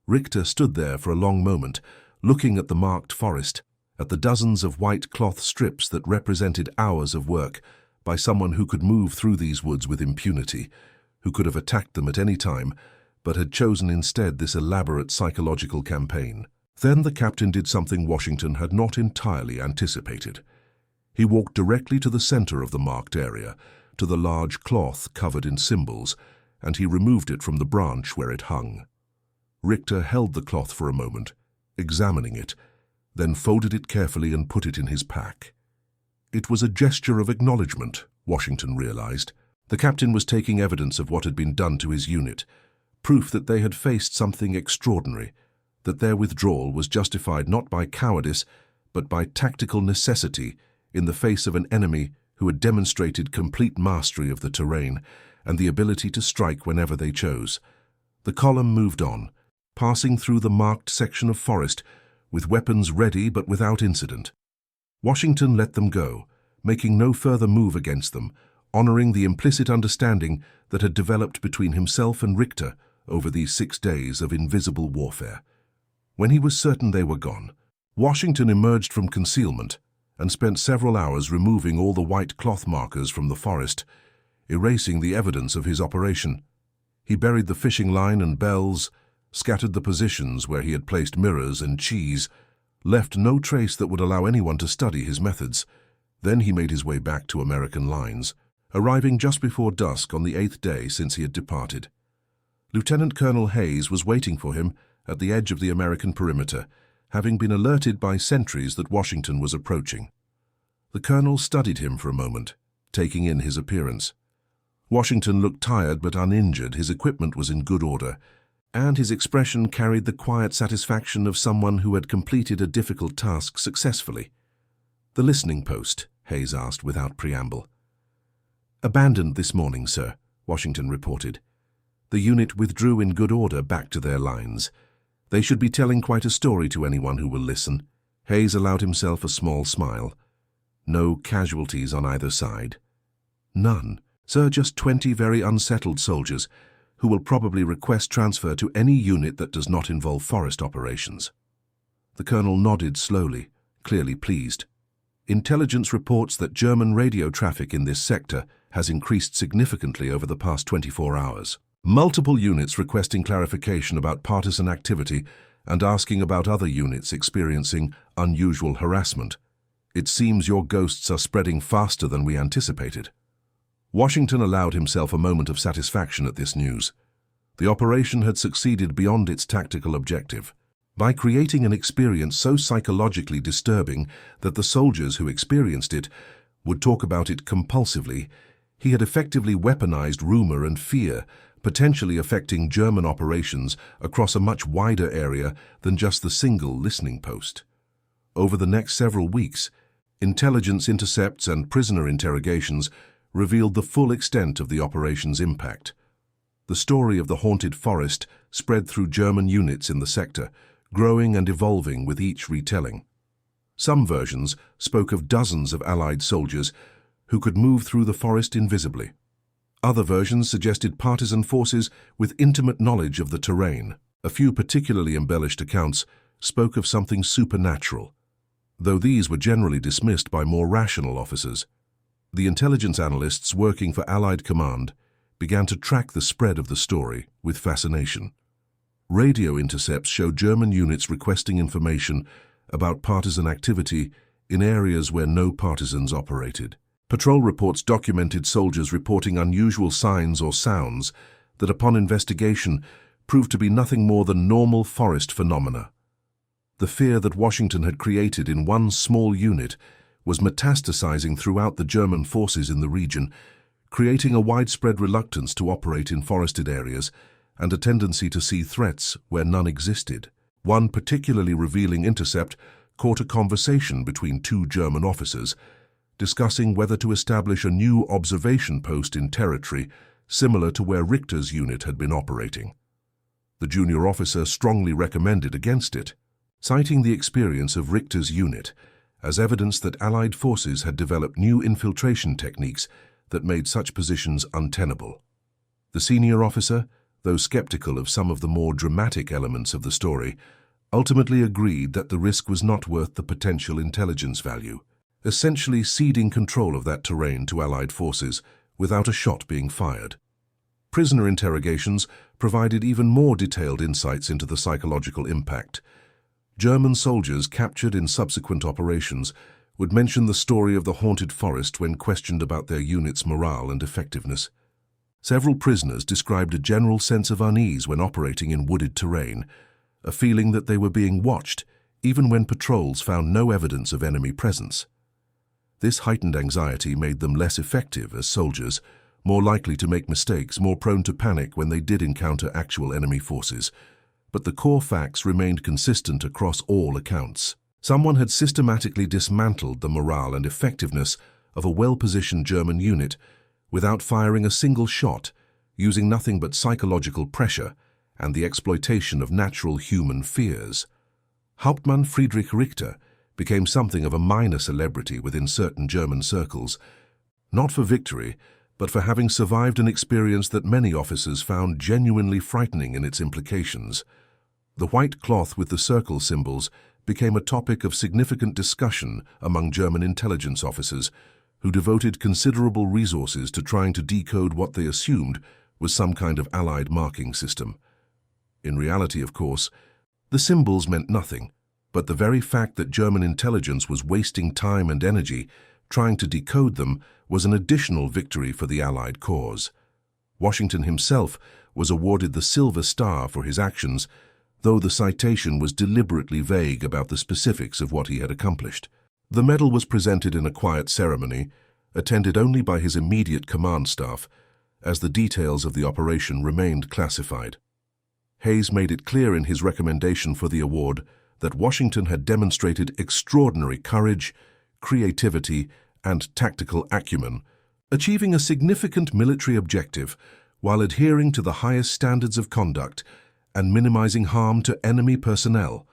Richter stood there for a long moment, looking at the marked forest, at the dozens of white cloth strips that represented hours of work by someone who could move through these woods with impunity, who could have attacked them at any time, but had chosen instead this elaborate psychological campaign. Then the captain did something Washington had not entirely anticipated. He walked directly to the center of the marked area, to the large cloth covered in symbols, and he removed it from the branch where it hung. Richter held the cloth for a moment, examining it, then folded it carefully and put it in his pack. It was a gesture of acknowledgement, Washington realized. The captain was taking evidence of what had been done to his unit, proof that they had faced something extraordinary, that their withdrawal was justified not by cowardice, but by tactical necessity in the face of an enemy who had demonstrated complete mastery of the terrain and the ability to strike whenever they chose. The column moved on, passing through the marked section of forest, with weapons ready but without incident. Washington let them go, making no further move against them, honoring the implicit understanding that had developed between himself and Richter over these 6 days of invisible warfare. When he was certain they were gone, Washington emerged from concealment and spent several hours removing all the white cloth markers from the forest, erasing the evidence of his operation. He buried the fishing line and bells, scattered the positions where he had placed mirrors and cheese, left no trace that would allow anyone to study his methods. Then he made his way back to American lines, arriving just before dusk on the 8th day since he had departed. Lieutenant Colonel Hayes was waiting for him at the edge of the American perimeter, having been alerted by sentries that Washington was approaching. The colonel studied him for a moment, taking in his appearance. Washington looked tired but uninjured, his equipment was in good order, and his expression carried the quiet satisfaction of someone who had completed a difficult task successfully. "The listening post?" Hayes asked without preamble. "Abandoned this morning, sir," Washington reported. "The unit withdrew in good order back to their lines. They should be telling quite a story to anyone who will listen." Hayes allowed himself a small smile. "No casualties on either side?" "None, sir, just 20 very unsettled soldiers who will probably request transfer to any unit that does not involve forest operations." The colonel nodded slowly, clearly pleased. "Intelligence reports that German radio traffic in this sector has increased significantly over the past 24 hours. Multiple units requesting clarification about partisan activity and asking about other units experiencing unusual harassment. "It seems your ghosts are spreading faster than we anticipated." Washington allowed himself a moment of satisfaction at this news. The operation had succeeded beyond its tactical objective. By creating an experience so psychologically disturbing that the soldiers who experienced it would talk about it compulsively, he had effectively weaponized rumor and fear, potentially affecting German operations across a much wider area than just the single listening post. Over the next several weeks, intelligence intercepts and prisoner interrogations revealed the full extent of the operation's impact. The story of the haunted forest spread through German units in the sector, growing and evolving with each retelling. Some versions spoke of dozens of Allied soldiers who could move through the forest invisibly. Other versions suggested partisan forces with intimate knowledge of the terrain. A few particularly embellished accounts spoke of something supernatural, though these were generally dismissed by more rational officers. The intelligence analysts working for Allied command began to track the spread of the story with fascination. Radio intercepts showed German units requesting information about partisan activity in areas where no partisans operated. Patrol reports documented soldiers reporting unusual signs or sounds that, upon investigation, proved to be nothing more than normal forest phenomena. The fear that Washington had created in one small unit was metastasizing throughout the German forces in the region, creating a widespread reluctance to operate in forested areas and a tendency to see threats where none existed. One particularly revealing intercept caught a conversation between two German officers, discussing whether to establish a new observation post in territory similar to where Richter's unit had been operating. The junior officer strongly recommended against it, citing the experience of Richter's unit as evidence that Allied forces had developed new infiltration techniques that made such positions untenable. The senior officer, though skeptical of some of the more dramatic elements of the story, ultimately agreed that the risk was not worth the potential intelligence value, essentially ceding control of that terrain to Allied forces without a shot being fired. Prisoner interrogations provided even more detailed insights into the psychological impact. German soldiers captured in subsequent operations would mention the story of the haunted forest when questioned about their unit's morale and effectiveness. Several prisoners described a general sense of unease when operating in wooded terrain, a feeling that they were being watched even when patrols found no evidence of enemy presence. This heightened anxiety made them less effective as soldiers, more likely to make mistakes, more prone to panic when they did encounter actual enemy forces. But the core facts remained consistent across all accounts. Someone had systematically dismantled the morale and effectiveness of a well-positioned German unit without firing a single shot, using nothing but psychological pressure and the exploitation of natural human fears. Hauptmann Friedrich Richter became something of a minor celebrity within certain German circles, not for victory, but for having survived an experience that many officers found genuinely frightening in its implications. The white cloth with the circle symbols became a topic of significant discussion among German intelligence officers, who devoted considerable resources to trying to decode what they assumed was some kind of Allied marking system. In reality, of course, the symbols meant nothing, but the very fact that German intelligence was wasting time and energy trying to decode them was an additional victory for the Allied cause. Washington himself was awarded the Silver Star for his actions, though the citation was deliberately vague about the specifics of what he had accomplished. The medal was presented in a quiet ceremony, attended only by his immediate command staff, as the details of the operation remained classified. Hayes made it clear in his recommendation for the award that Washington had demonstrated extraordinary courage, creativity, and tactical acumen, achieving a significant military objective while adhering to the highest standards of conduct and minimizing harm to enemy personnel.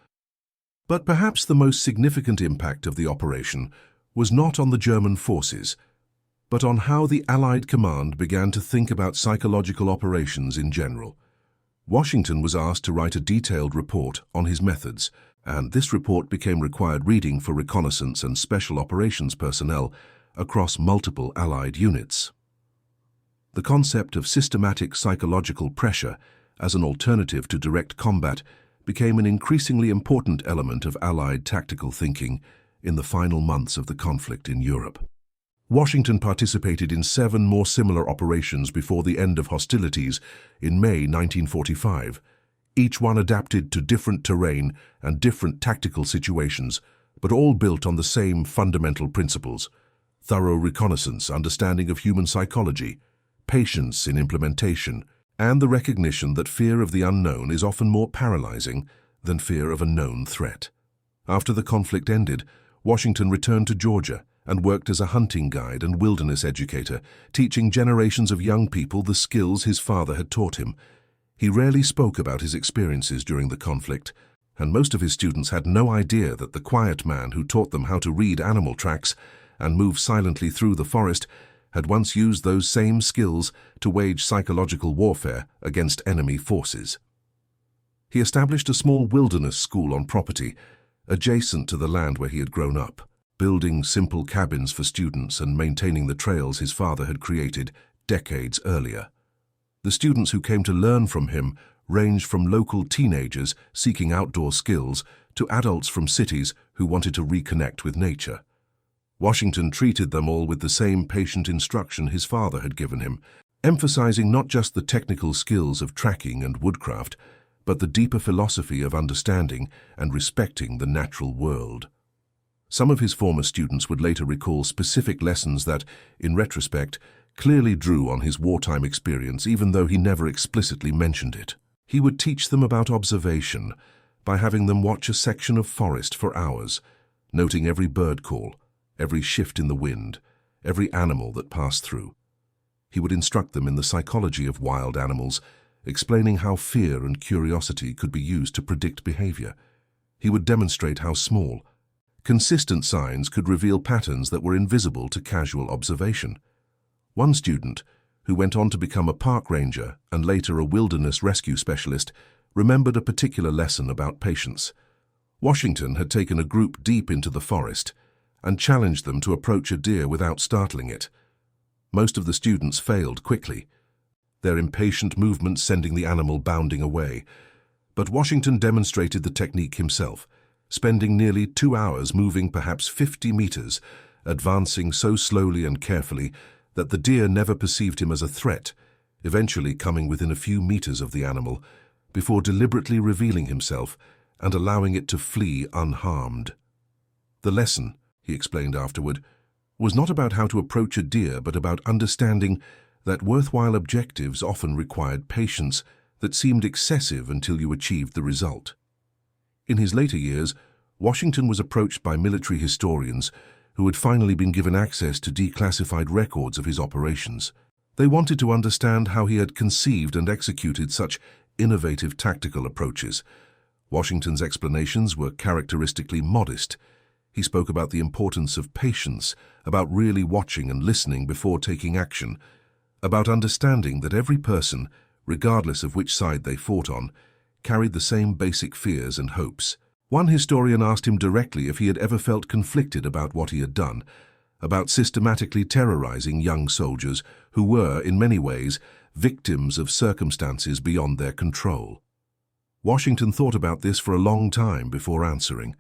But perhaps the most significant impact of the operation was not on the German forces, but on how the Allied command began to think about psychological operations in general. Washington was asked to write a detailed report on his methods, and this report became required reading for reconnaissance and special operations personnel across multiple Allied units. The concept of systematic psychological pressure as an alternative to direct combat became an increasingly important element of Allied tactical thinking in the final months of the conflict in Europe. Washington participated in 7 more similar operations before the end of hostilities in May 1945, each one adapted to different terrain and different tactical situations, but all built on the same fundamental principles: thorough reconnaissance, understanding of human psychology, patience in implementation, and the recognition that fear of the unknown is often more paralyzing than fear of a known threat. After the conflict ended, Washington returned to Georgia and worked as a hunting guide and wilderness educator, teaching generations of young people the skills his father had taught him. He rarely spoke about his experiences during the conflict, and most of his students had no idea that the quiet man who taught them how to read animal tracks and move silently through the forest had once used those same skills to wage psychological warfare against enemy forces. He established a small wilderness school on property adjacent to the land where he had grown up, building simple cabins for students and maintaining the trails his father had created decades earlier. The students who came to learn from him ranged from local teenagers seeking outdoor skills to adults from cities who wanted to reconnect with nature. Washington treated them all with the same patient instruction his father had given him, emphasizing not just the technical skills of tracking and woodcraft, but the deeper philosophy of understanding and respecting the natural world. Some of his former students would later recall specific lessons that, in retrospect, clearly drew on his wartime experience, even though he never explicitly mentioned it. He would teach them about observation by having them watch a section of forest for hours, noting every bird call, every shift in the wind, every animal that passed through. He would instruct them in the psychology of wild animals, explaining how fear and curiosity could be used to predict behavior. He would demonstrate how small, consistent signs could reveal patterns that were invisible to casual observation. One student, who went on to become a park ranger and later a wilderness rescue specialist, remembered a particular lesson about patience. Washington had taken a group deep into the forest and challenged them to approach a deer without startling it. Most of the students failed quickly, their impatient movements sending the animal bounding away. But Washington demonstrated the technique himself, spending nearly 2 hours moving perhaps 50 meters, advancing so slowly and carefully that the deer never perceived him as a threat, eventually coming within a few meters of the animal, before deliberately revealing himself and allowing it to flee unharmed. The lesson, he explained afterward, was not about how to approach a deer, but about understanding that worthwhile objectives often required patience that seemed excessive until you achieved the result. In his later years, Washington was approached by military historians who had finally been given access to declassified records of his operations. They wanted to understand how he had conceived and executed such innovative tactical approaches. Washington's explanations were characteristically modest. He spoke about the importance of patience, about really watching and listening before taking action, about understanding that every person, regardless of which side they fought on, carried the same basic fears and hopes. One historian asked him directly if he had ever felt conflicted about what he had done, about systematically terrorizing young soldiers who were, in many ways, victims of circumstances beyond their control. Washington thought about this for a long time before answering.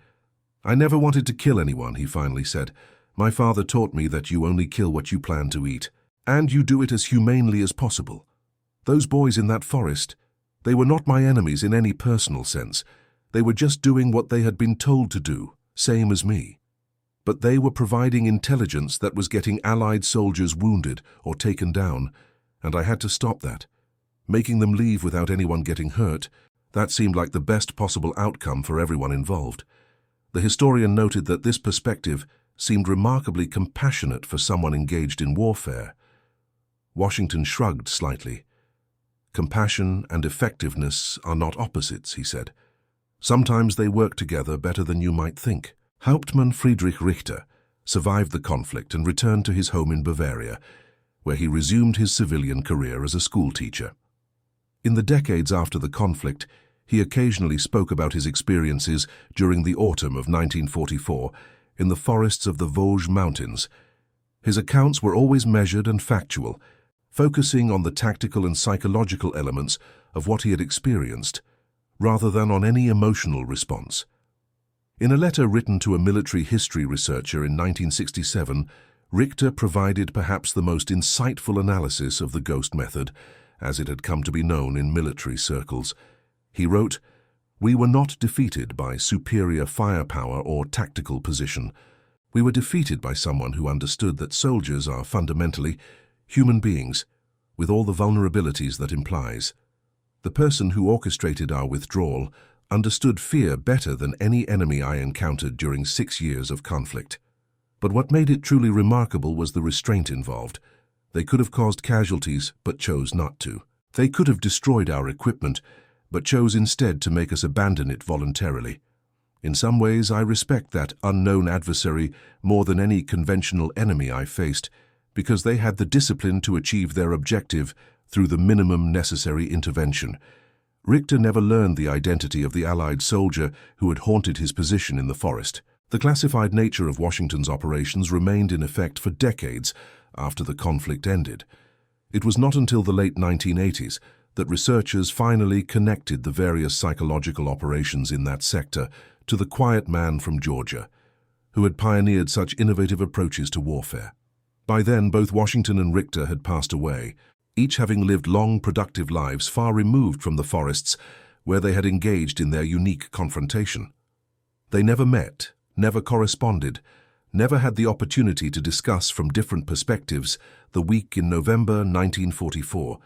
"I never wanted to kill anyone," he finally said. "My father taught me that you only kill what you plan to eat, and you do it as humanely as possible. Those boys in that forest, they were not my enemies in any personal sense. They were just doing what they had been told to do, same as me. But they were providing intelligence that was getting Allied soldiers wounded or taken down, and I had to stop that. Making them leave without anyone getting hurt, that seemed like the best possible outcome for everyone involved." The historian noted that this perspective seemed remarkably compassionate for someone engaged in warfare. Washington shrugged slightly. "Compassion and effectiveness are not opposites," he said. "Sometimes they work together better than you might think." Hauptmann Friedrich Richter survived the conflict and returned to his home in Bavaria, where he resumed his civilian career as a schoolteacher. In the decades after the conflict, he occasionally spoke about his experiences during the autumn of 1944 in the forests of the Vosges Mountains. His accounts were always measured and factual, focusing on the tactical and psychological elements of what he had experienced, rather than on any emotional response. In a letter written to a military history researcher in 1967, Richter provided perhaps the most insightful analysis of the ghost method, as it had come to be known in military circles. He wrote, "We were not defeated by superior firepower or tactical position. We were defeated by someone who understood that soldiers are fundamentally human beings, with all the vulnerabilities that implies. The person who orchestrated our withdrawal understood fear better than any enemy I encountered during 6 years of conflict. But what made it truly remarkable was the restraint involved. They could have caused casualties, but chose not to. They could have destroyed our equipment, but chose instead to make us abandon it voluntarily. In some ways, I respect that unknown adversary more than any conventional enemy I faced, because they had the discipline to achieve their objective through the minimum necessary intervention." Richter never learned the identity of the Allied soldier who had haunted his position in the forest. The classified nature of Washington's operations remained in effect for decades after the conflict ended. It was not until the late 1980s that researchers finally connected the various psychological operations in that sector to the quiet man from Georgia, who had pioneered such innovative approaches to warfare. By then, both Washington and Richter had passed away, each having lived long, productive lives far removed from the forests where they had engaged in their unique confrontation. They never met, never corresponded, never had the opportunity to discuss from different perspectives the week in November 1944,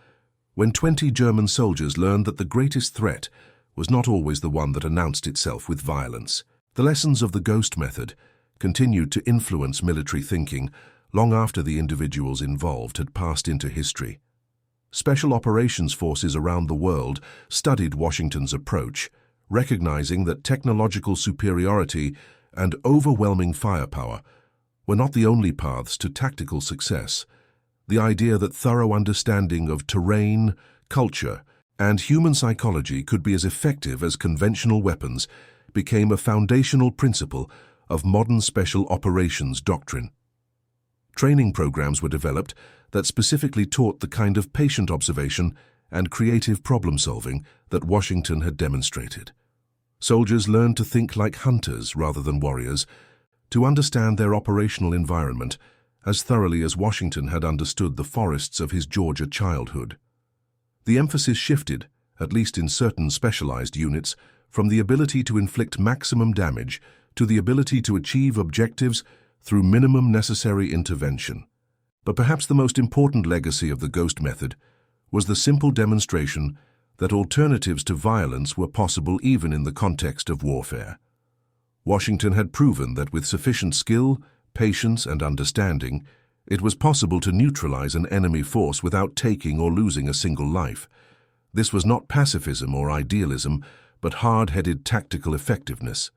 when 20 German soldiers learned that the greatest threat was not always the one that announced itself with violence. The lessons of the ghost method continued to influence military thinking long after the individuals involved had passed into history. Special operations forces around the world studied Washington's approach, recognizing that technological superiority and overwhelming firepower were not the only paths to tactical success. The idea that thorough understanding of terrain, culture, and human psychology could be as effective as conventional weapons became a foundational principle of modern special operations doctrine. Training programs were developed that specifically taught the kind of patient observation and creative problem-solving that Washington had demonstrated. Soldiers learned to think like hunters rather than warriors, to understand their operational environment as thoroughly as Washington had understood the forests of his Georgia childhood. The emphasis shifted, at least in certain specialized units, from the ability to inflict maximum damage to the ability to achieve objectives through minimum necessary intervention. But perhaps the most important legacy of the ghost method was the simple demonstration that alternatives to violence were possible even in the context of warfare. Washington had proven that with sufficient skill, patience, and understanding, it was possible to neutralize an enemy force without taking or losing a single life. This was not pacifism or idealism, but hard-headed tactical effectiveness,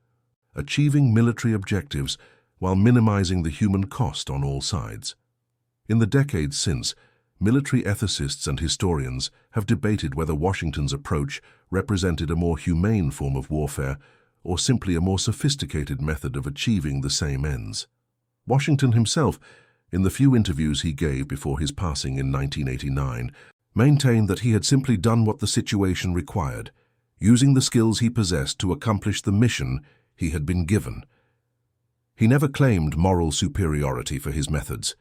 achieving military objectives while minimizing the human cost on all sides. In the decades since, military ethicists and historians have debated whether Washington's approach represented a more humane form of warfare or simply a more sophisticated method of achieving the same ends. Washington himself, in the few interviews he gave before his passing in 1989, maintained that he had simply done what the situation required, using the skills he possessed to accomplish the mission he had been given. He never claimed moral superiority for his methods,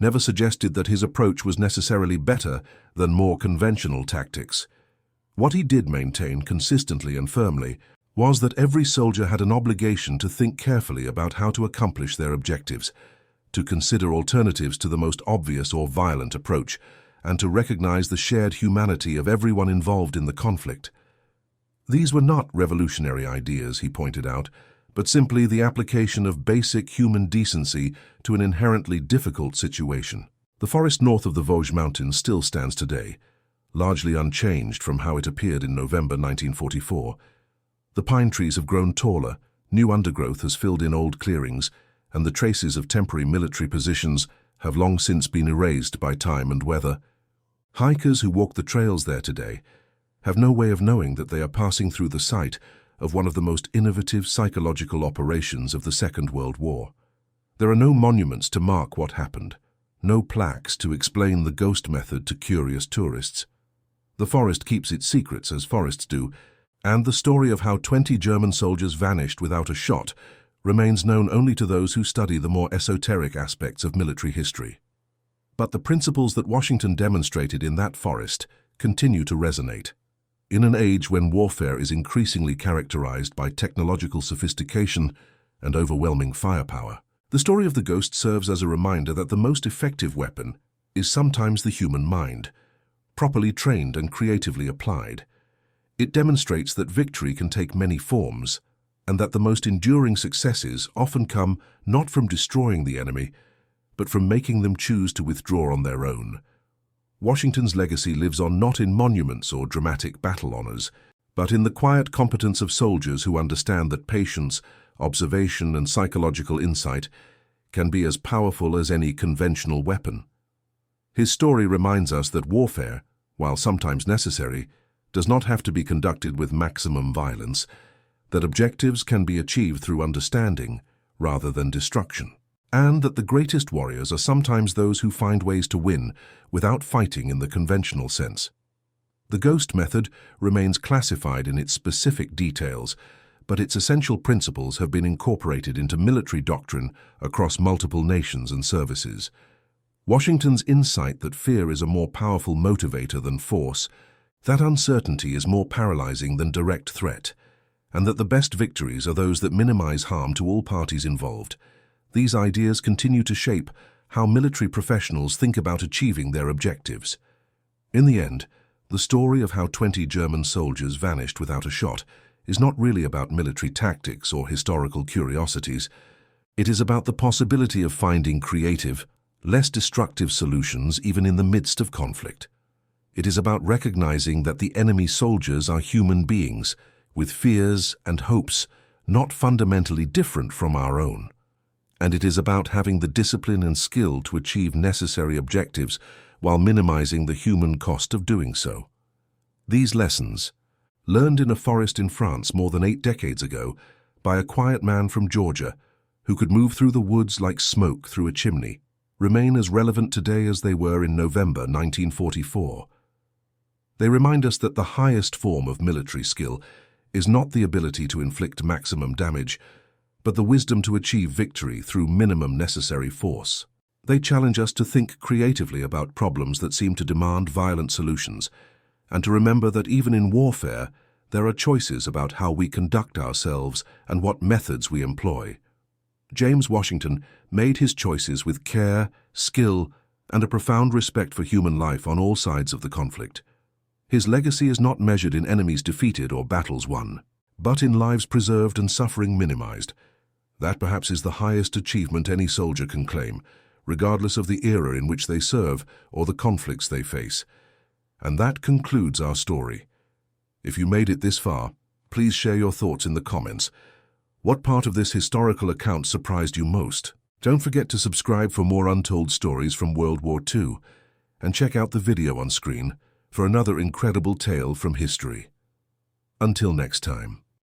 never suggested that his approach was necessarily better than more conventional tactics. What he did maintain consistently and firmly was that every soldier had an obligation to think carefully about how to accomplish their objectives, to consider alternatives to the most obvious or violent approach, and to recognize the shared humanity of everyone involved in the conflict. These were not revolutionary ideas, he pointed out, but simply the application of basic human decency to an inherently difficult situation. The forest north of the Vosges Mountains still stands today, largely unchanged from how it appeared in November 1944. The pine trees have grown taller, new undergrowth has filled in old clearings, and the traces of temporary military positions have long since been erased by time and weather. Hikers who walk the trails there today have no way of knowing that they are passing through the site of one of the most innovative psychological operations of the Second World War. There are no monuments to mark what happened, no plaques to explain the ghost method to curious tourists. The forest keeps its secrets as forests do, And the story of how 20 German soldiers vanished without a shot remains known only to those who study the more esoteric aspects of military history. But the principles that Washington demonstrated in that forest continue to resonate. In an age when warfare is increasingly characterized by technological sophistication and overwhelming firepower, the story of the Ghost serves as a reminder that the most effective weapon is sometimes the human mind, properly trained and creatively applied. It demonstrates that victory can take many forms, and that the most enduring successes often come not from destroying the enemy, but from making them choose to withdraw on their own. Washington's legacy lives on not in monuments or dramatic battle honors, but in the quiet competence of soldiers who understand that patience, observation, and psychological insight can be as powerful as any conventional weapon. His story reminds us that warfare, while sometimes necessary, does not have to be conducted with maximum violence, that objectives can be achieved through understanding rather than destruction, and that the greatest warriors are sometimes those who find ways to win without fighting in the conventional sense. The Ghost method remains classified in its specific details, but its essential principles have been incorporated into military doctrine across multiple nations and services. Washington's insight that fear is a more powerful motivator than force, that uncertainty is more paralyzing than direct threat, and that the best victories are those that minimize harm to all parties involved. These ideas continue to shape how military professionals think about achieving their objectives. In the end, the story of how 20 German soldiers vanished without a shot is not really about military tactics or historical curiosities. It is about the possibility of finding creative, less destructive solutions even in the midst of conflict. It is about recognizing that the enemy soldiers are human beings with fears and hopes not fundamentally different from our own. And it is about having the discipline and skill to achieve necessary objectives while minimizing the human cost of doing so. These lessons, learned in a forest in France more than 8 decades ago by a quiet man from Georgia who could move through the woods like smoke through a chimney, remain as relevant today as they were in November 1944. They remind us that the highest form of military skill is not the ability to inflict maximum damage, but the wisdom to achieve victory through minimum necessary force. They challenge us to think creatively about problems that seem to demand violent solutions, and to remember that even in warfare, there are choices about how we conduct ourselves and what methods we employ. James Washington made his choices with care, skill, and a profound respect for human life on all sides of the conflict. His legacy is not measured in enemies defeated or battles won, but in lives preserved and suffering minimized. That perhaps is the highest achievement any soldier can claim, regardless of the era in which they serve or the conflicts they face. And that concludes our story. If you made it this far, please share your thoughts in the comments. What part of this historical account surprised you most? Don't forget to subscribe for more untold stories from World War II, and check out the video on screen for another incredible tale from history. Until next time.